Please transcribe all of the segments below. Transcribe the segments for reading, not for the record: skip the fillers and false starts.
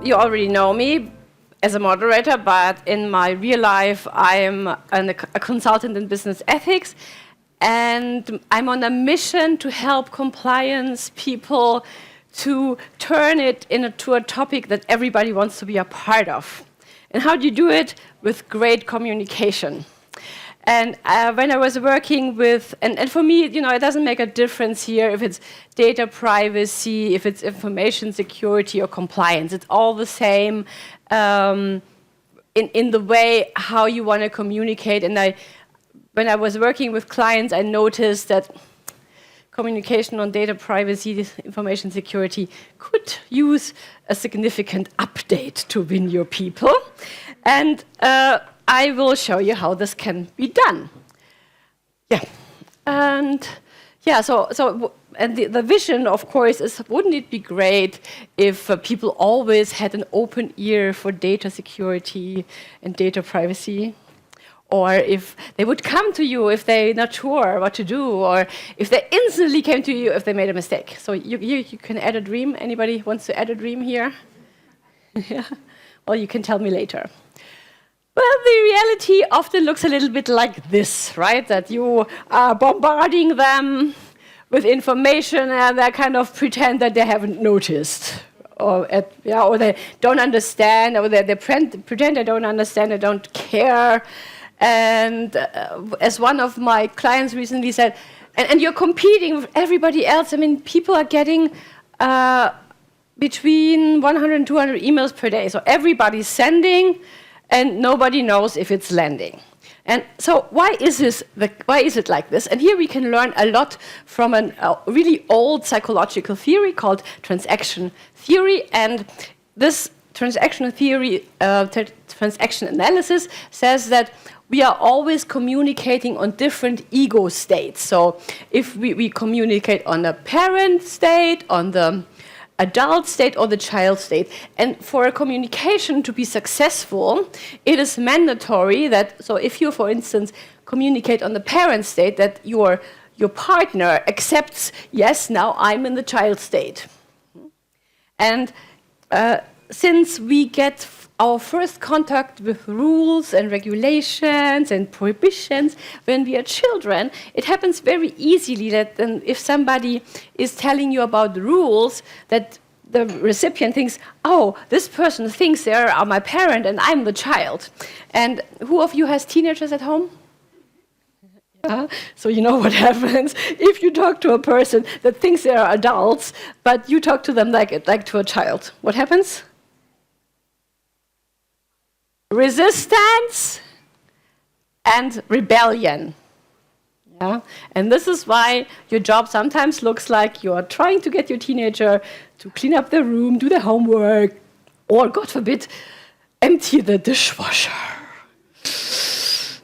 you already know me as a moderator, but in my real life, I am a consultant in business ethics, and I'm on a mission to help compliance people to turn it into a topic that everybody wants to be a part of. And how do you do it? With great communication. And when I was working with, and for me, you know, it doesn't make a difference here if it's data privacy, if it's information security or compliance. It's all the same in the way how you want to communicate. And when I was working with clients, I noticed that communication on data privacy, information security could use a significant update to win your people. And I will show you how this can be done. Yeah, and yeah, and the vision, of course, is wouldn't it be great if people always had an open ear for data security and data privacy? Or if they would come to you if they're not sure what to do, or if they instantly came to you if they made a mistake. So you can add a dream. Anybody wants to add a dream here? Yeah. Well, you can tell me later. Well, the reality often looks a little bit like this, right? That you are bombarding them with information and they kind of pretend that they haven't noticed. Or they don't understand, or they pretend they don't understand, they don't care. And as one of my clients recently said, and you're competing with everybody else. I mean, people are getting between 100 and 200 emails per day. So everybody's sending, and nobody knows if it's landing. And so why is it like this? And here we can learn a lot from a really old psychological theory called transaction theory. And this transaction theory, transaction analysis, says that we are always communicating on different ego states. So if we communicate on the parent state, on the adult state, or the child state. And for a communication to be successful, it is mandatory that, so if you, for instance, communicate on the parent state, that your partner accepts, yes, now I'm in the child state. And since we get our first contact with rules and regulations and prohibitions when we are children, it happens very easily that then if somebody is telling you about the rules, that the recipient thinks, oh, this person thinks they are my parent and I'm the child. And who of you has teenagers at home? Yeah. So you know what happens if you talk to a person that thinks they are adults, but you talk to them like to a child. What happens? Resistance and rebellion. Yeah? And this is why your job sometimes looks like you're trying to get your teenager to clean up their room, do their homework, or, God forbid, empty the dishwasher.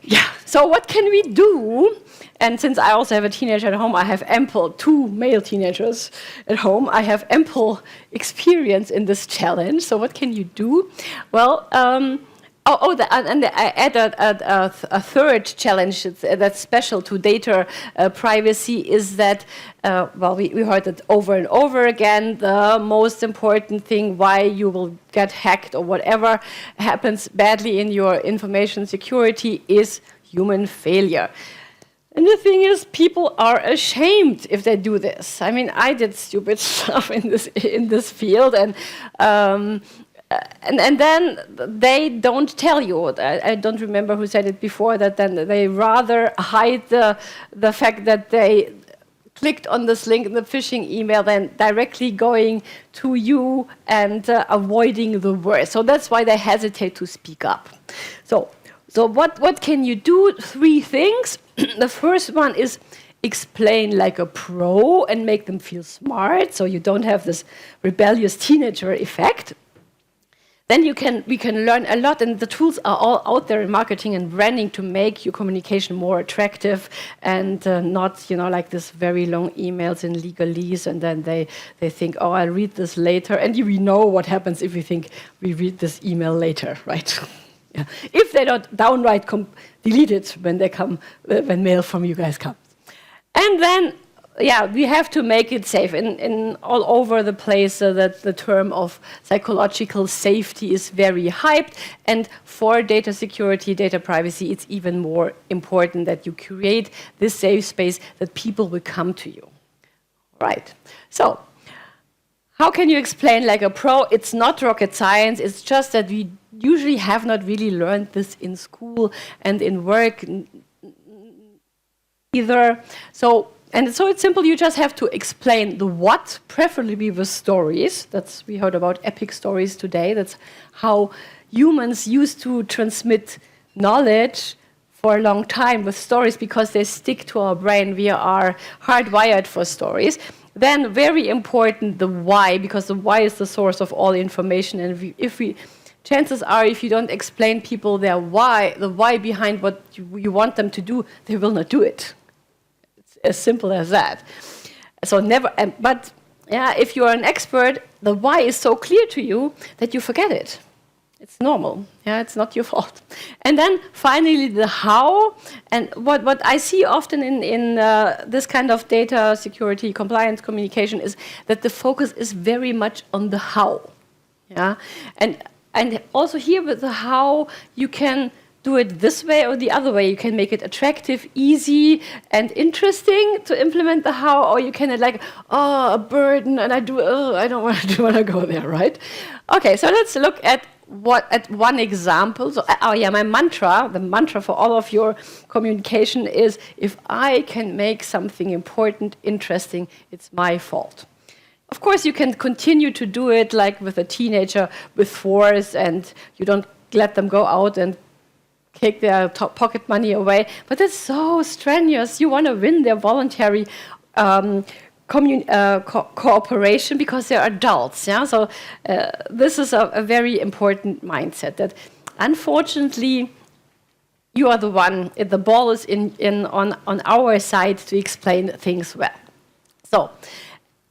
Yeah, so what can we do? And since I also have a teenager at home, I have two male teenagers at home. I have ample experience in this challenge. So what can you do? Well, I added a third challenge that's special to data privacy is that, we heard it over and over again, the most important thing why you will get hacked or whatever happens badly in your information security is human failure. And the thing is, people are ashamed if they do this. I mean, I did stupid stuff in this field, and then they don't tell you. I don't remember who said it before, that then they rather hide the fact that they clicked on this link in the phishing email than directly going to you and avoiding the worst. So that's why they hesitate to speak up. So what can you do? 3 things. The first one is explain like a pro and make them feel smart, so you don't have this rebellious teenager effect. Then we can learn a lot, and the tools are all out there in marketing and branding to make your communication more attractive and not, like this very long emails in legalese, and then they think, oh, I'll read this later. And we know what happens if we think we read this email later, right? Yeah. If they don't downright delete it when mail from you guys comes. And then yeah, we have to make it safe. In all over the place, that the term of psychological safety is very hyped. And for data security, data privacy, it's even more important that you create this safe space that people will come to you. Right. So, how can you explain like a pro? It's not rocket science. It's just that we usually have not really learned this in school and in work either. So it's simple. You just have to explain the what, preferably with stories. We heard about epic stories today. That's how humans used to transmit knowledge for a long time with stories, because they stick to our brain. We are hardwired for stories. Then, very important, the why, because the why is the source of all information. And chances are, if you don't explain people their why, the why behind what you want them to do, they will not do it. It's as simple as that. So never. But yeah, if you are an expert, the why is so clear to you that you forget it. It's normal. Yeah, it's not your fault. And then finally the how. And what I see often in this kind of data security compliance communication is that the focus is very much on the how. Yeah, and also here with the how, you can do it this way or the other way. You can make it attractive, easy, and interesting to implement the how, or you can a burden, and I don't want to go there, right? Okay, so let's look at one example. So, my mantra, the mantra for all of your communication is, if I can make something important, interesting, it's my fault. Of course, you can continue to do it like with a teenager with force, and you don't let them go out and take their pocket money away. But it's so strenuous. You want to win their voluntary cooperation because they're adults. Yeah. So this is a very important mindset. That unfortunately, you are the one. The ball is on our side to explain things well. So.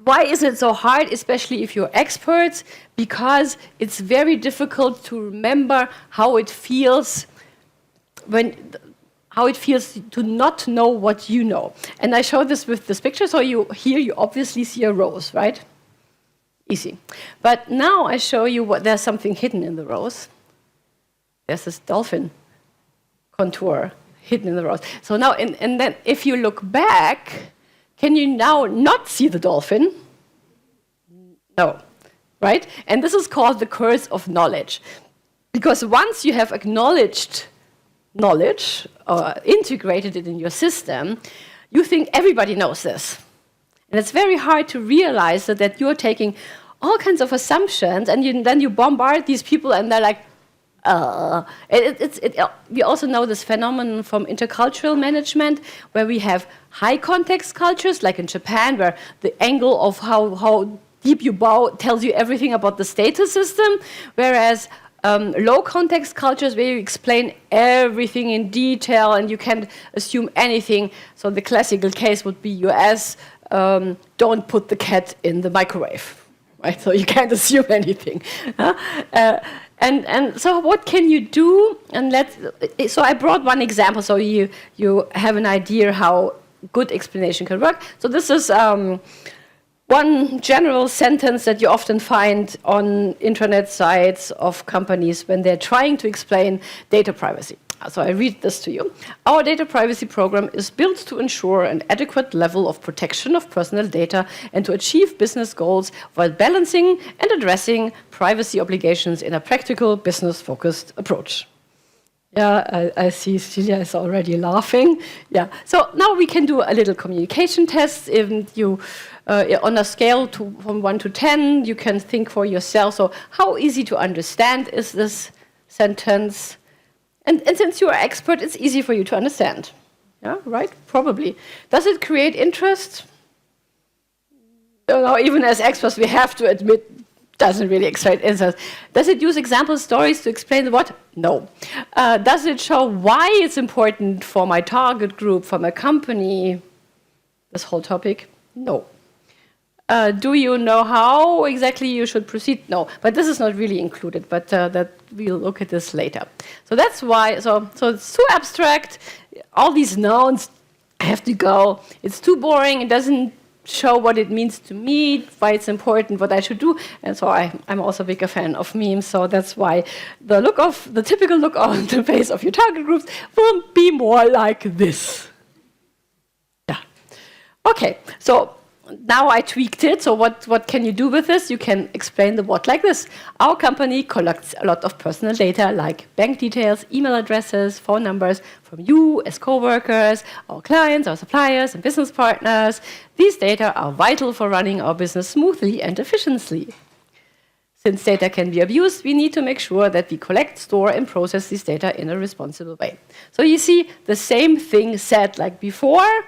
Why is it so hard, especially if you're experts? Because it's very difficult to remember how it feels to not know what you know. And I show this with this picture. So here you obviously see a rose, right? Easy. But now I show you there's something hidden in the rose. There's this dolphin contour hidden in the rose. So now, and then if you look back, can you now not see the dolphin? No, right? And this is called the curse of knowledge. Because once you have acknowledged knowledge or integrated it in your system, you think everybody knows this. And it's very hard to realize that you're taking all kinds of assumptions, and then you bombard these people, and they're like, we also know this phenomenon from intercultural management, where we have high context cultures, like in Japan, where the angle of how deep you bow tells you everything about the status system, whereas low context cultures, where you explain everything in detail and you can't assume anything. So the classical case would be US, don't put the cat in the microwave, right? So you can't assume anything. And so what can you do? And so I brought one example so you have an idea how good explanation can work. So this is one general sentence that you often find on intranet sites of companies when they're trying to explain data privacy. So I read this to you. Our data privacy program is built to ensure an adequate level of protection of personal data and to achieve business goals while balancing and addressing privacy obligations in a practical, business-focused approach. Yeah, I see Celia is already laughing. Yeah, so now we can do a little communication test. If you, on a scale from 1 to 10, you can think for yourself. So how easy to understand is this sentence? And since you're an expert, it's easy for you to understand. Yeah, right? Probably. Does it create interest? No, even as experts, we have to admit, doesn't really excite interest. Does it use example stories to explain what? No. Does it show why it's important for my target group, for my company, this whole topic? No. Do you know how exactly you should proceed? No, but this is not really included, but that we'll look at this later. So that's why, so it's too abstract, all these nouns have to go, it's too boring, it doesn't show what it means to me, why it's important, what I should do. And so I'm also a bigger fan of memes, so that's why the typical look on the face of your target groups will be more like this. Yeah. Okay, so now I tweaked it, so what can you do with this? You can explain the what like this. Our company collects a lot of personal data like bank details, email addresses, phone numbers from you as co-workers, our clients, our suppliers, and business partners. These data are vital for running our business smoothly and efficiently. Since data can be abused, we need to make sure that we collect, store, and process this data in a responsible way. So you see the same thing said like before,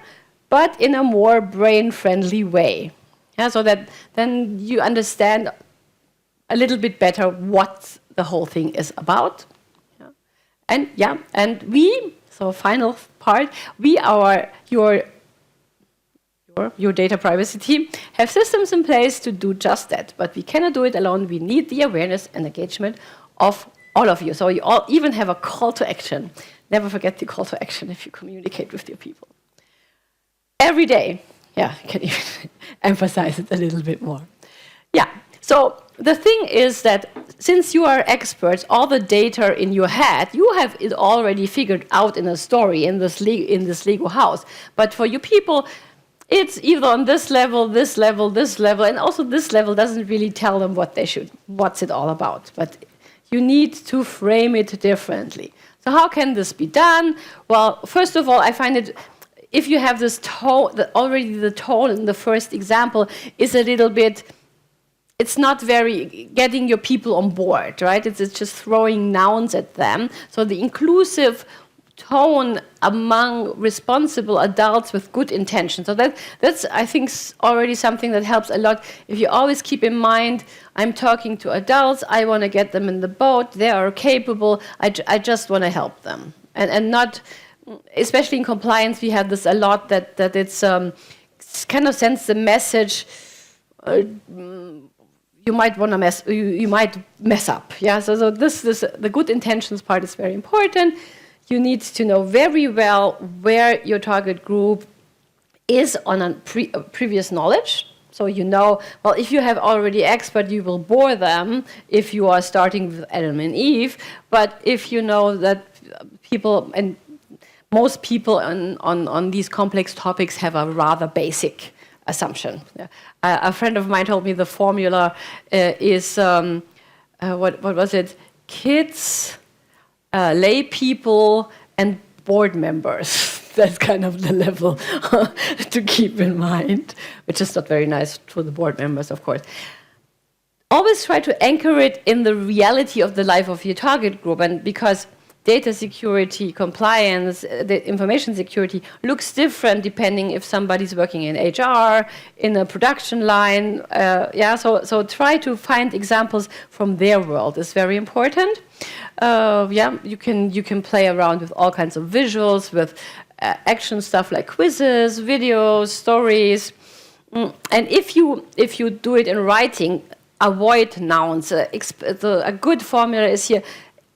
but in a more brain-friendly way. Yeah, so that then you understand a little bit better what the whole thing is about. Yeah. And we, so final part, your data privacy team, have systems in place to do just that, but we cannot do it alone. We need the awareness and engagement of all of you. So you all even have a call to action. Never forget the call to action if you communicate with your people. Every day, yeah, I can even emphasize it a little bit more. Yeah, so the thing is that since you are experts, all the data in your head, you have it already figured out in a story in this Lego house. But for you people, it's either on this level, this level, this level, and also this level doesn't really tell them what's it all about. But you need to frame it differently. So how can this be done? Well, first of all, I find it, if you have this tone, already the tone in the first example is a little bit, it's not very getting your people on board, right? It's just throwing nouns at them. So the inclusive tone among responsible adults with good intention. So that's, I think, already something that helps a lot. If you always keep in mind, I'm talking to adults, I want to get them in the boat, they are capable, I just want to help them. And not, especially in compliance, we have this a lot, that it's kind of sends the message, you might want to you might mess up. Yeah, so the good intentions part is very important. You need to know very well where your target group is on a previous knowledge. So you know, well, if you have already expert, you will bore them if you are starting with Adam and Eve. But if you know that people, and most people on these complex topics have a rather basic assumption. Yeah. A friend of mine told me the formula is, what was it? Kids, lay people, and board members. That's kind of the level to keep in mind, which is not very nice for the board members, of course. Always try to anchor it in the reality of the life of your target group, and because data security, compliance, the information security looks different depending if somebody's working in HR, in a production line. So try to find examples from their world is very important. You can play around with all kinds of visuals, with action stuff like quizzes, videos, stories. And if you do it in writing, avoid nouns. A good formula is here.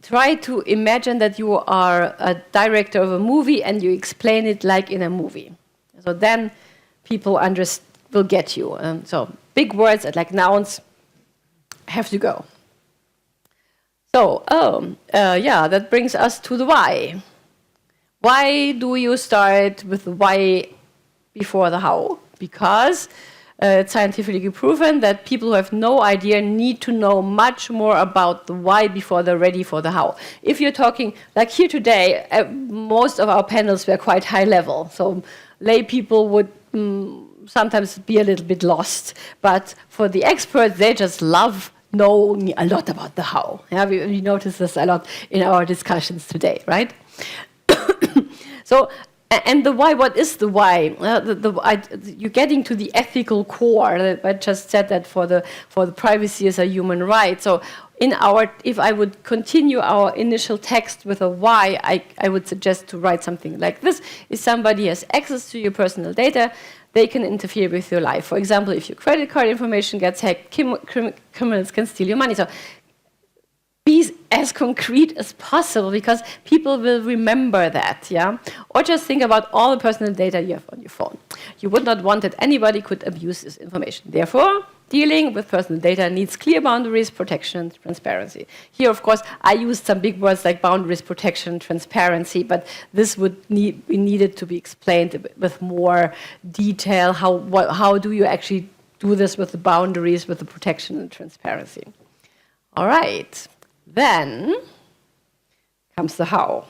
Try to imagine that you are a director of a movie and you explain it like in a movie. So then people will get you. So big words like nouns have to go. So, that brings us to the why. Why do you start with the why before the how? Because it's scientifically proven that people who have no idea need to know much more about the why before they're ready for the how. If you're talking, like here today, most of our panels were quite high level, so lay people would sometimes be a little bit lost. But for the experts, they just love knowing a lot about the how. Yeah, we notice this a lot in our discussions today, right? So, and the why, what is the why? You're getting to the ethical core. I just said that for the privacy as a human right. So if I would continue our initial text with a why, I would suggest to write something like this. If somebody has access to your personal data, they can interfere with your life. For example, if your credit card information gets hacked, criminals can steal your money. So be as concrete as possible, because people will remember that, yeah? Or just think about all the personal data you have on your phone. You would not want that anybody could abuse this information. Therefore, dealing with personal data needs clear boundaries, protection, transparency. Here, of course, I used some big words like boundaries, protection, transparency, but this would be needed to be explained with more detail. How do you actually do this with the boundaries, with the protection and transparency? All right. Then comes the how.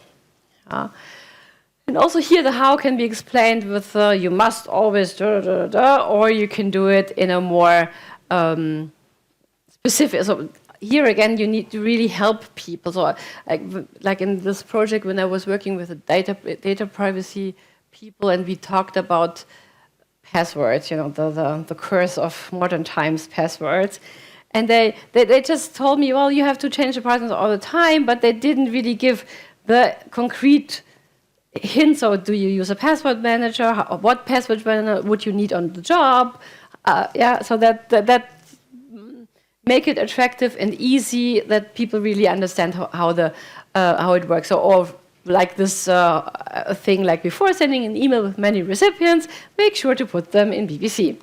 And also here the how can be explained with you must always or you can do it in a more specific. So here again, you need to really help people. So like in this project when I was working with the data privacy people, and we talked about passwords, the curse of modern times, passwords. And they just told me, well, you have to change the passwords all the time, but they didn't really give the concrete hints. So do you use a password manager? What password manager would you need on the job? So that make it attractive and easy, that people really understand how it works. So, or like this thing like before sending an email with many recipients, make sure to put them in BBC.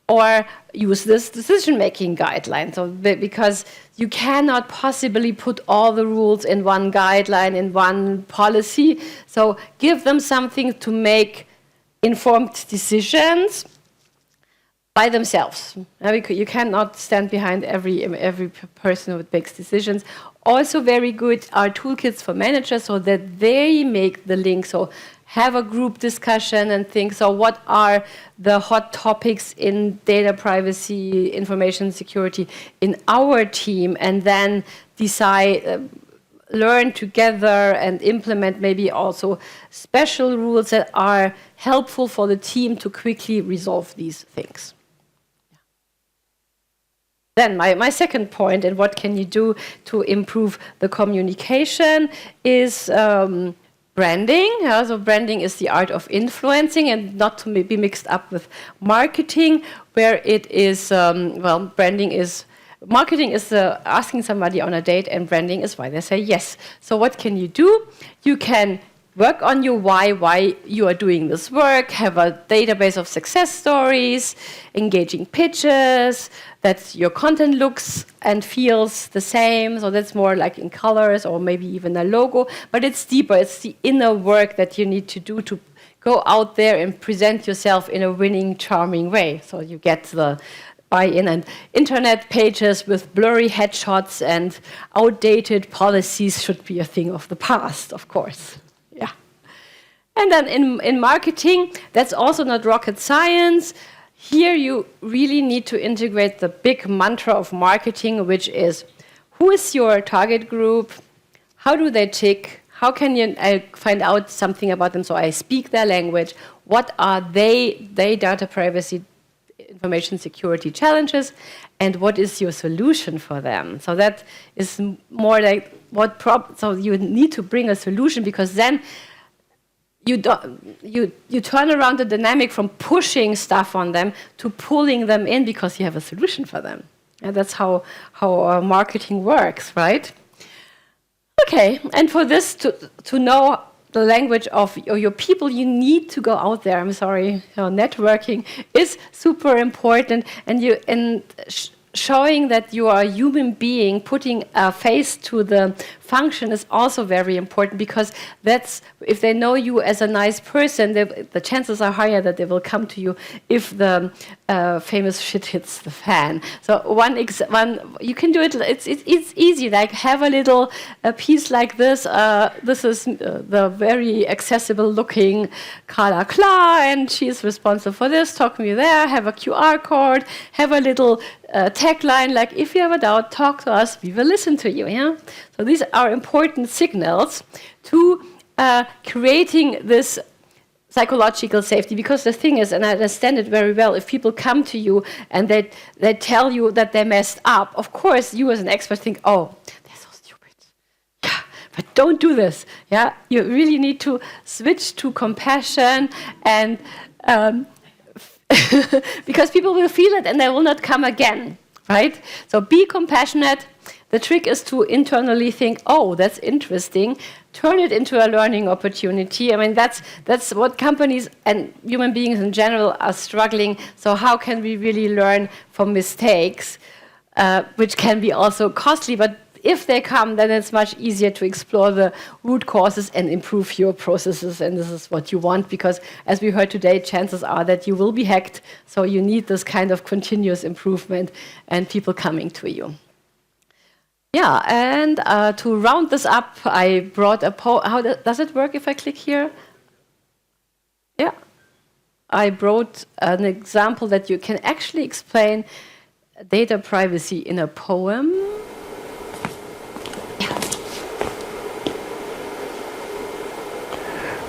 Or use this decision-making guideline. So because you cannot possibly put all the rules in one guideline, in one policy. So give them something to make informed decisions by themselves. You cannot stand behind every person who makes decisions. Also very good are toolkits for managers, so that they make the link. So have a group discussion and think, so what are the hot topics in data privacy, information security in our team, and then decide, learn together and implement maybe also special rules that are helpful for the team to quickly resolve these things. Then my second point, and what can you do to improve the communication, is branding. So branding is the art of influencing, and not to be mixed up with marketing, where it is, marketing is asking somebody on a date, and branding is why they say yes. So what can you do? You can work on your why you are doing this work, have a database of success stories, engaging pitches, that your content looks and feels the same. So that's more like in colors or maybe even a logo, but it's deeper. It's the inner work that you need to do to go out there and present yourself in a winning, charming way. So you get the buy-in, and internet pages with blurry headshots and outdated policies should be a thing of the past, of course. Yeah. And then in marketing, that's also not rocket science. Here you really need to integrate the big mantra of marketing, which is, who is your target group? How do they tick? How can you find out something about them so I speak their language? What are their data privacy, information security challenges? And what is your solution for them? So that is more like so you need to bring a solution, because then you turn around the dynamic from pushing stuff on them to pulling them in because you have a solution for them. And that's how marketing works, right? Okay, and for this to know the language of your people, you need to go out there. I'm sorry, networking is super important, and showing that you are a human being, putting a face to the function is also very important, because that's, if they know you as a nice person, the chances are higher that they will come to you if the famous shit hits the fan. So one you can do it. It's easy. Like have a little piece like this. This is the very accessible looking Carla Klar, and she's responsible for this. Talk to me there. Have a QR code. Have a little tagline like, if you have a doubt, talk to us. We will listen to you. Yeah. So these are important signals to creating this psychological safety, because the thing is, and I understand it very well, if people come to you and they tell you that they messed up, of course you as an expert think, oh, they're so stupid. Yeah, but don't do this. Yeah, you really need to switch to compassion, and because people will feel it and they will not come again. right? So be compassionate. The trick is to internally think, oh, that's interesting. Turn it into a learning opportunity. I mean, that's what companies and human beings in general are struggling. So how can we really learn from mistakes, which can be also costly, but if they come, then it's much easier to explore the root causes and improve your processes. And this is what you want, because as we heard today, chances are that you will be hacked. So you need this kind of continuous improvement and people coming to you. Yeah, and to round this up, I brought a how does it work if I click here? Yeah. I brought an example that you can actually explain data privacy in a poem.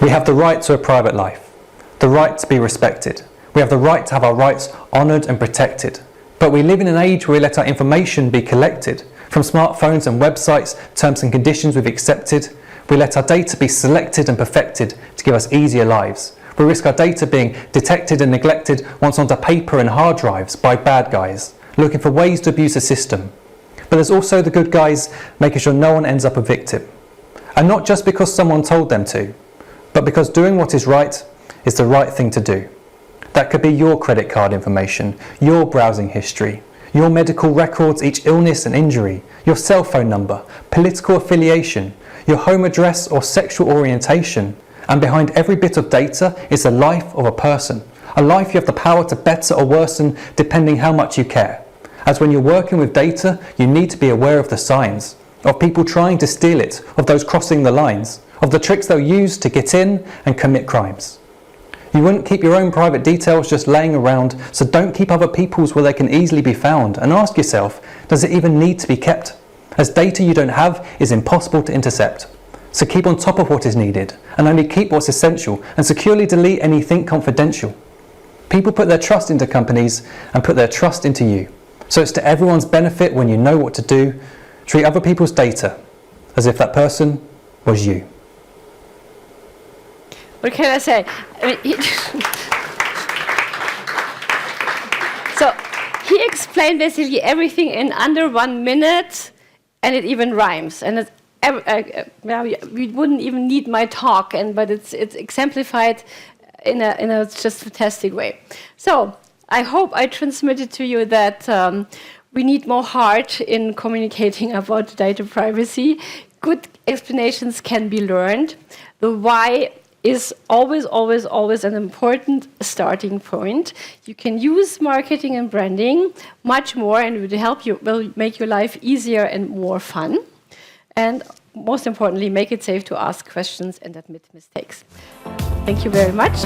We have the right to a private life, the right to be respected. We have the right to have our rights honoured and protected. But we live in an age where we let our information be collected. From smartphones and websites, terms and conditions we've accepted, we let our data be selected and perfected to give us easier lives. We risk our data being detected and neglected once onto paper and hard drives by bad guys, looking for ways to abuse the system. But there's also the good guys making sure no one ends up a victim. And not just because someone told them to, but because doing what is right is the right thing to do. That could be your credit card information, your browsing history, your medical records, each illness and injury, your cell phone number, political affiliation, your home address or sexual orientation. And behind every bit of data is the life of a person, a life you have the power to better or worsen depending how much you care. As when you're working with data, you need to be aware of the signs, of people trying to steal it, of those crossing the lines, of the tricks they'll use to get in and commit crimes. You wouldn't keep your own private details just laying around, so don't keep other people's where they can easily be found, and ask yourself, does it even need to be kept? As data you don't have is impossible to intercept. So keep on top of what is needed, and only keep what's essential, and securely delete anything confidential. People put their trust into companies and put their trust into you. So it's to everyone's benefit when you know what to do. Treat other people's data as if that person was you. What can I say? I mean, so he explained basically everything in under 1 minute, and it even rhymes. And it's, we wouldn't even need my talk, but it's exemplified in a just fantastic way. So I hope I transmitted to you that we need more heart in communicating about data privacy. Good explanations can be learned. The why is always an important starting point. You can use marketing and branding much more, and it will help you, will make your life easier and more fun. And most importantly, make it safe to ask questions and admit mistakes. Thank you very much.